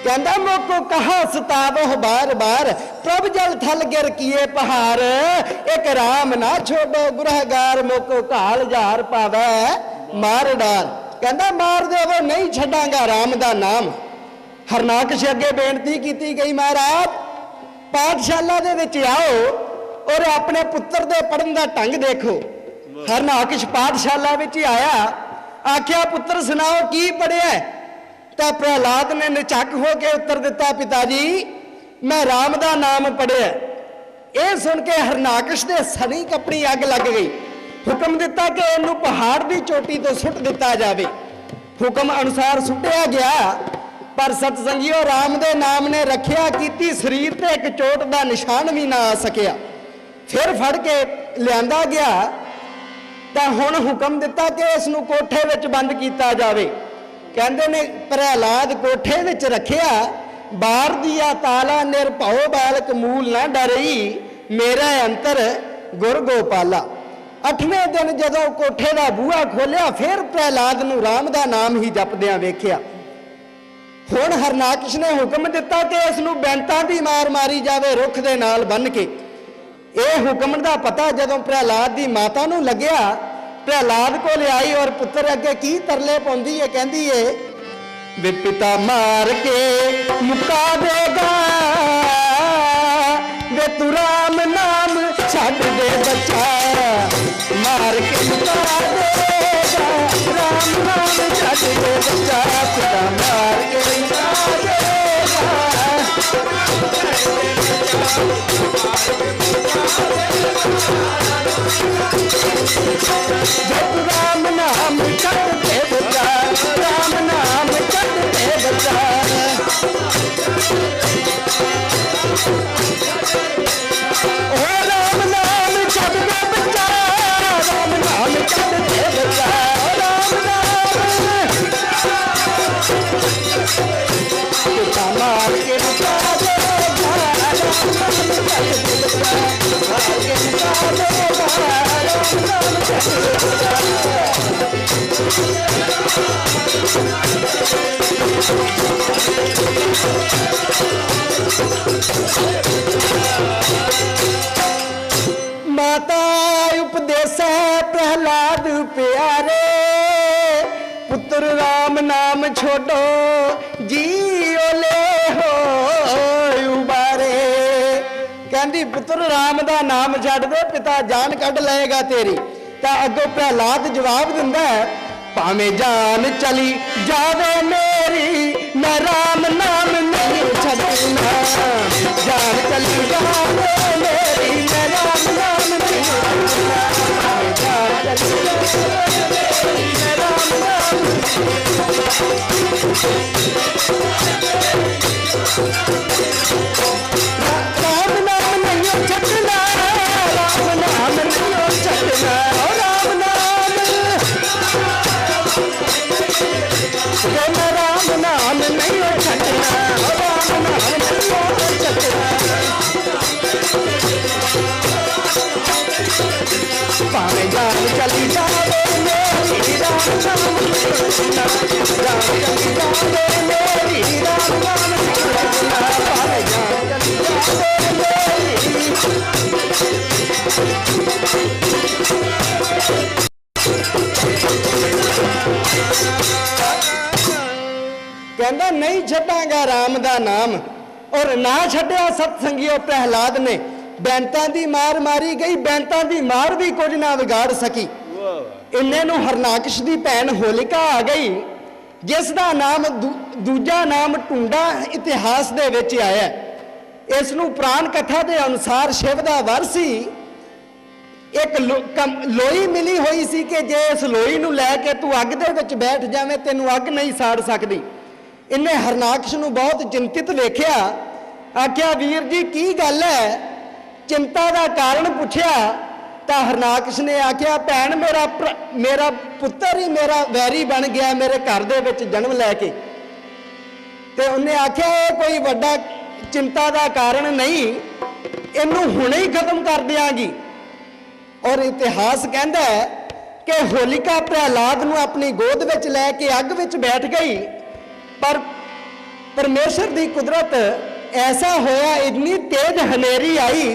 कहता मोको कहा सतावो बार बार, प्रभ जल थल गिर किए पहाड़, एक राम ना छोड़ो गुरहगार, मोको काल जार पावे मार डार। कहता मार देवो नहीं छड़ांगा राम दा नाम। हरनाकश अगे बेनती की गई, महाराज पाठशाला दे विच आओ और अपने पुत्र दे पढ़न दा ढंग देखो। हरनाकश पाठशाला विच आया, आख्या पुत्र सुनाओ की पढ़िया। तो प्रहलाद ने निचक होके उत्तर दिता, पिताजी मैं राम का नाम पढ़िया। यह सुन के हरनाकश दे सनी कपड़ी अग लग गई। हुक्म दिता कि इन्हू पहाड़ की चोटी तो सुट दिता जाए। हुक्म अनुसार सुटिया गया, पर सतसंगियों राम दे नाम ने रखिया की, शरीर ते एक चोट का निशान भी ना आ सकिया। फिर फड़ के लिया गया तो हुण हुक्म दिता कि इसनू कोठे विच बंद किया जाए। कहते ने प्रहलाद कोठे विच रखिया, बार दिया ताला निरभओ बालक मूल ना डरई, मेरा अंतर गुर गोपाला। 8वें दिन जदों कोठे का बूहा खोलिया, फिर प्रहलाद नूं राम का नाम ही जपदियां वेखिया। हुण हरनाकश ने हुक्म दिता कि इसनूं बैंतां दी मार मारी जाए रुख दे नाल बन के। यह हुक्म का पता जदों प्रहलाद की माता नूं लग्या, प्रहलाद को ले आई और पुत्र अगे की तरले पाउंदी है, कहंदी है वे पिता मार के मुका देगा, वे तू राम नाम छड्ड दे बच्चा, मार के मुका देगा, राम नाम छड्ड दे बच्चा, पिता मार के मुका देगा। जब राम नाम छड्ड दे बच्चा, राम नाम छड्ड दे बच्चा, ओ राम नाम छड्ड दे बच्चा, राम नाम छड्ड दे बच्चा, राम नाम पिता मार के मुका देगा, राम नाम छड्ड दे बच्चा, मार के मुका देगा, राम नाम छड्ड दे बच्चा। माता उपदेश प्रहलाद प्यारे, पुत्र राम नाम छोड़ो जियो ले हो उबारे। कहती पुत्र राम का नाम छड्ड दे, पिता जान कढ़ लेगा तेरी। तो अगों प्रहलाद जवाब दिंदा है, भावें जान चली जावे मेरी, मैं राम नाम नहीं छड्डना, जान चली जावे मेरी, मैं राम नाम नहीं छड्डना, जान चली जावे मेरी, मैं राम नाम राम नाम नहीं छड्डना, राम नाम नहीं छड्डना, राम नाम राम नाम नहीं छड्डना, राम नाम नहीं छड्डना, भावें जान चली जावे मेरी, राम नाम नहीं छड्डना, जान चली जावे मेरी, राम नाम नहीं छड्डना, भावें जान चली जावे नहीं छड्डांगा राम दा नाम। और ना छड्डिया सतसंगियों प्रहलाद ने, बैंतां दी मार मारी गई, बैंतां दी मार भी कुछ ना विगाड़ सकी। इन्ने नूं हरनाकश दी भैन होलिका आ गई, जिस दा नाम दूजा नाम टुंडा इतिहास दे विच आया। इस नूं पुराण कथा दे अनुसार शिव दा वर सी। एक लोई मिली हुई सी कि जे इस लोई नूं लैके तू अग दे विच बैठ जावे तैनूं अग नहीं साड़ सकदी। इन्हें हरनाकश नूं बहुत चिंतित वेख्या, आख्या वीर जी की गल है, चिंता का कारण पूछया। तो हरनाकश ने आख्या भैन मेरा पुत्र ही मेरा वैरी बन गया मेरे घर दे विच जन्म लैके। तो उन्हें आख्या ये कोई वड्डा चिंता का कारण नहीं, इनू हुणे ही खत्म कर दियांगी। और इतिहास कहता है कि होलिका प्रहलाद नूं अपनी गोद विच लैके अग विच बैठ गई, पर परमेश्वर की कुदरत ऐसा होया, इतनी तेज हनेरी आई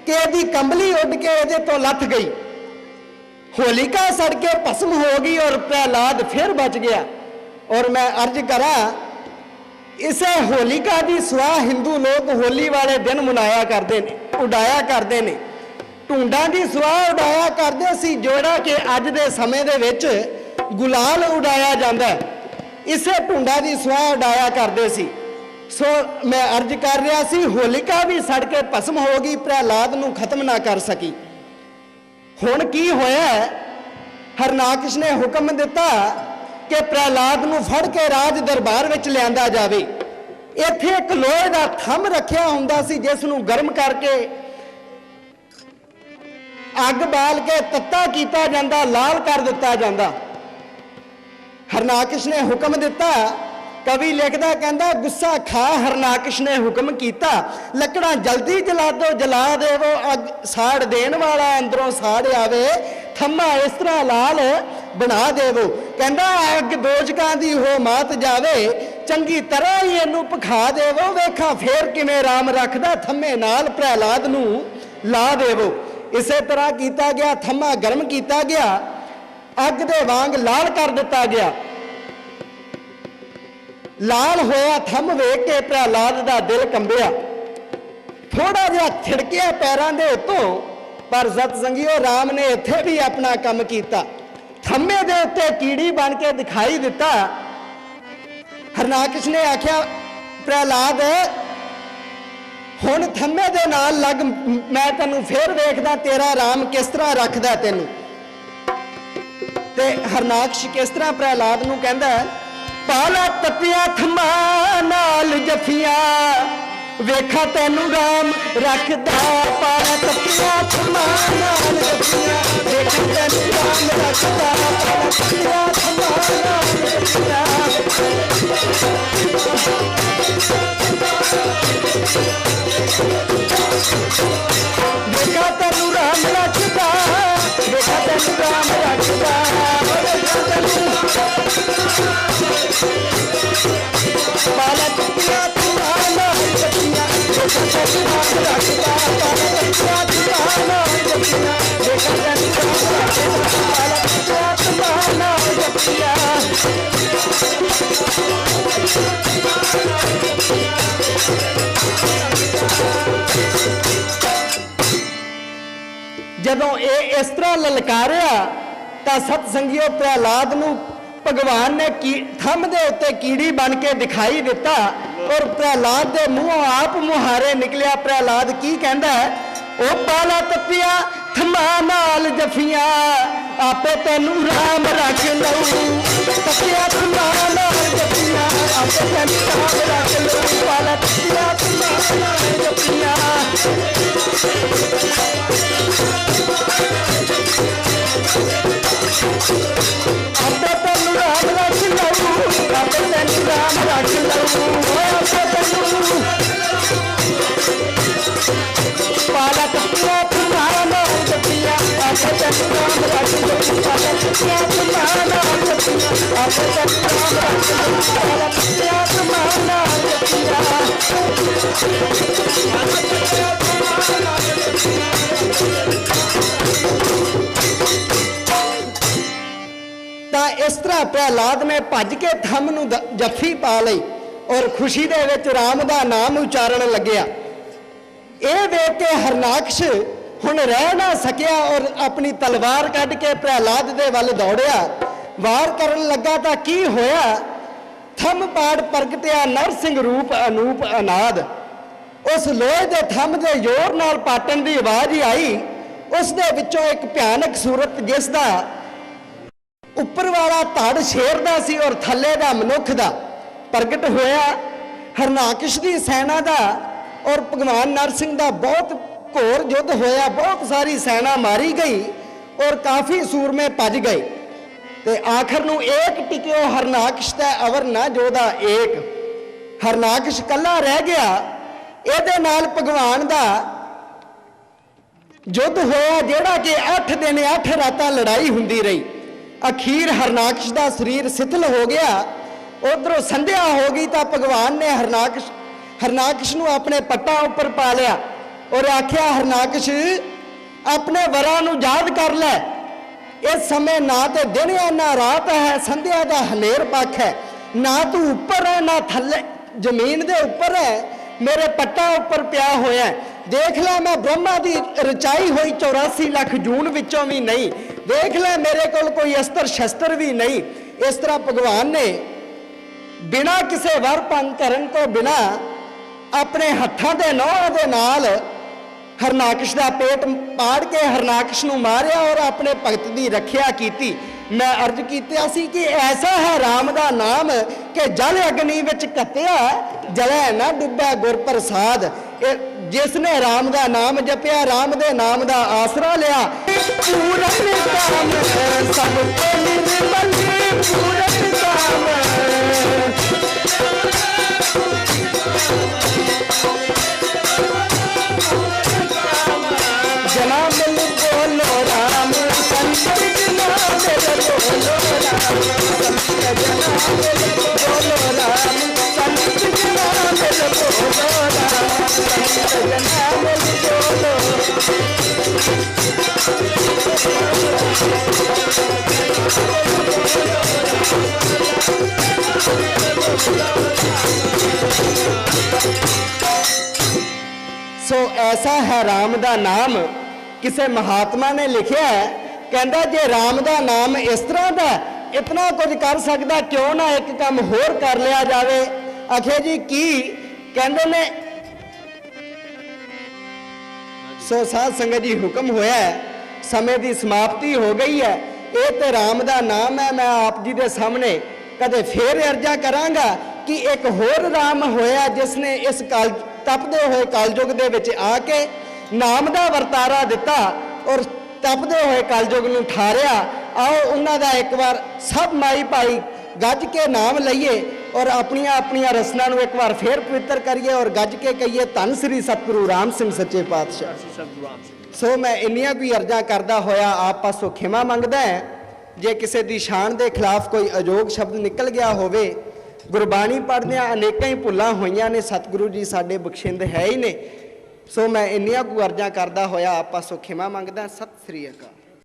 कि यदि कंबली उड़ के ये तो लथ गई। होलिका सड़ के भस्म हो गई और प्रहलाद फिर बच गया। और मैं अर्ज करा, इसे होलिका की सुआह हिंदू लोग होली वाले दिन मनाया करते हैं, उड़ाया करते हैं। ढूंढां की सुआह उड़ाया करते सी, जोड़ा कि अज दे समय दे विच गुलाल उड़ाया जाता है, इसे ढूंढा की सुआह उड़ाया करते सी। सो मैं अर्ज कर रहा सी, होलिका भी सड़ के भस्म हो गई, प्रहलाद नूं खत्म ना कर सकी। हुण की होया, हरनाकश ने हुक्म दिता कि प्रहलाद नूं फड़ के राज दरबार विच लिआंदा जावे। इत्थे एक लोहे दा थंम रखिया हुंदा सी, जिस नूं गर्म करके अग बाल के तत्ता कीता जांदा, लाल कर दिता जांदा। हरनाकश ने हुक्म दिता, कवि लिखदा कहंदा गुस्सा खा हरनाकश ने हुक्म कीता, लकड़ा जल्दी जला दो जला देवो, अग साड़ देन वाला अंदरों साड़ आवे, थम्मा इस तरह लाल बना देवो। कहंदा अग दोजकां दी हो मात जावे, चंगी तरह ही इनू भखा देवो, वेखा फेर किवें राम रखदा थम्मे नाल प्रहलाद नू ला देवो। इसे तरह किया गया, थम्मा गर्म किया गया, अग दे वांग लाल कर दिता गया। लाल होया थम वेख के प्रहलाद का दिल कंबिया, थोड़ा जिहा थिड़किया पैरों के उत्तों, पर सतसंगियो राम ने इत्थे भी अपना काम किया, थम्मे दे उत्ते कीड़ी बन के दिखाई दिता। हरनाकश ने आख्या प्रहलाद हुण थम्मे दे नाल लग, मैं तैनूं फिर वेखदा तेरा राम किस तरह रखदा तैनूं। ते हरनाकश किस तरह प्रहलाद नूं कहंदा, पाला तपिया थम्मा नाल जफिया, वेखा तैनूं राम रखदा। पाला तपिया थम्मा नाल जफिया, वेखा तैनूं राम रखदा। पाला तपिया थम्मा नाल जफिया, वेखा तैनूं राम रखदा, वेखा तैनूं राम रखदा। पाला तपिया थम्मा नाल जफिया, वेखा तैनूं राम रखदा। पाला तपिया थम्मा नाल जफिया, वेखा तैनूं राम रखदा। पाला तपिया थम्मा नाल जफिया। जदों ये इस तरह ललकारिया तो सतसंगियों प्रहलाद नूं भगवान ने थंम दे उत्ते कीड़ी बन के दिखाई दिता और प्रहलाद दे मूहों आप मुहारे निकलिया। प्रहलाद की कहंदा है, ओ पाला तपिया थम्मा नाल जफिया, आपे तैनूं राम रख लऊ। तपिया थम्मा नाल जफिया, आपे तैनूं राम रख लऊ। पाला तपिया थम्मा नाल जफिया, आपे तैनूं राम रख लऊ। आपे तैनूं राम रख लऊ। आपे तैनूं पाला तपिया थम्मा नाल जफिया, आपे तैनूं राम रख लऊ। पाला तपिया थम्मा नाल जफिया, आपे तैनूं राम रख लऊ। पाला तपिया थम्मा नाल जफिया। तो इस तरह प्रहलाद ने भज के थम नूं जफी पा लई और खुशी दे विच राम दा नाम उचारण लग्या। ये वेख के हरनाकश हुण रह ना सकिया और अपनी तलवार कढ़ के प्रहलाद दे वल दौड़िया। वार करन लगा तां की होया, थम पाड़ प्रगटिया नरसिंह रूप अनूप अनाद। उस लोहे दे थम दे जोर नाल पाटन दी आवाज ही आई। उस दे विचों एक भयानक सूरत जिसदा उपर वाला धड़ शेर दा सी और थल्ले दा मनुख दा प्रगट होया। हरनाकश दी सेना दा और भगवान नरसिंह दा बहुत घोर युद्ध होया। बहुत सारी सेना मारी गई और काफ़ी सूरमे भज गए। ते आखिर नूं एक टिकियो हरनाकश दा अवर ना जोदा एक। हरनाकश कल्ला रह गया। इहदे नाल भगवान दा युद्ध होया जिहड़ा कि 8 दिन 8 रातां लड़ाई हुंदी रही। अखीर हरनाकश दा शरीर शिथिल हो गया। उधरों संध्या हो गई तो भगवान ने हरनाकश नूं अपने पट्टां उपर पा लिया और आख्या, हरनाकश अपने वरां नूं याद कर लै। इस समय ना तो दिन है ना रात है, संध्या दा हनेर पख है। ना तू उपर है ना थल्ले जमीन दे उपर है, मेरे पट्टां उपर पिया होया है। देख लै मैं ब्रह्मा दी रचाई हुई 84 लाख जून विचों भी नहीं। देख लै मेरे कोल कोई अस्त्र शस्त्र भी नहीं। इस तरह भगवान ने बिना किसी वर भंग करन तो बिना अपने हत्थां दे नौहां दे नाल हरनाकश दा पेट पाड़ के हरनाकश नूं मारिया और अपने भगत दी रखिया कीती। मैं अर्ज कीता सी कि ऐसा है राम दा नाम कि जल अग्नि विच कत्तिया जलै ना डुब्बा गुर प्रसाद। जिसने राम दा नाम जपिया, राम दे नाम दा आसरा लिया, पूरन काम सब को निर्मल पूरन काम। जना मिल बोलो राम संत जना मिल बोलो राम संत जना मिल बोलो राम संत जना मिल बोलो राम संत जना मिल बोलो। सो ऐसा है राम दा नाम। किसी महात्मा ने लिखा है, कहता जे राम दा नाम इस तरह का इतना कुछ कर सकता, क्यों ना एक काम होर कर लिया जाए। आखे जी की कहते ने। सो साध संगत जी हुक्म होया है, समय की समाप्ति हो गई है। ये तो राम दा नाम है। मैं आप जी के सामने कदे फिर अर्जा करांगा कि एक होर राम होया जिसने इस काल तपदे हुए कालयुग दे विच आके नाम दा वरतारा दिता और तपदे हुए कालयुग नूं ठारिया। आओ उन्हां दा एक बार सब माई भाई गज के नाम लईए और अपनिया अपनिया रसना नूं एक बार फिर पवित्र करिए और गज के कहिए धन श्री सतगुरु राम सिंह सच्चे पातशाह। सो मैं इन्नियां कोई अर्जा करदा होया आप पासों खिमा मंगदा है। जे किसी दी शान दे खिलाफ कोई अजोग शब्द निकल गया होवे, गुरबाणी पढ़दियां अनेकां ही भुल्लां होईयां ने, सतगुरु जी साडे बख्शिंद है ही ने। सो मैं इन्नियां को अर्जा करदा होया आप पासों खिमा मंगदा। सत श्री अकाल।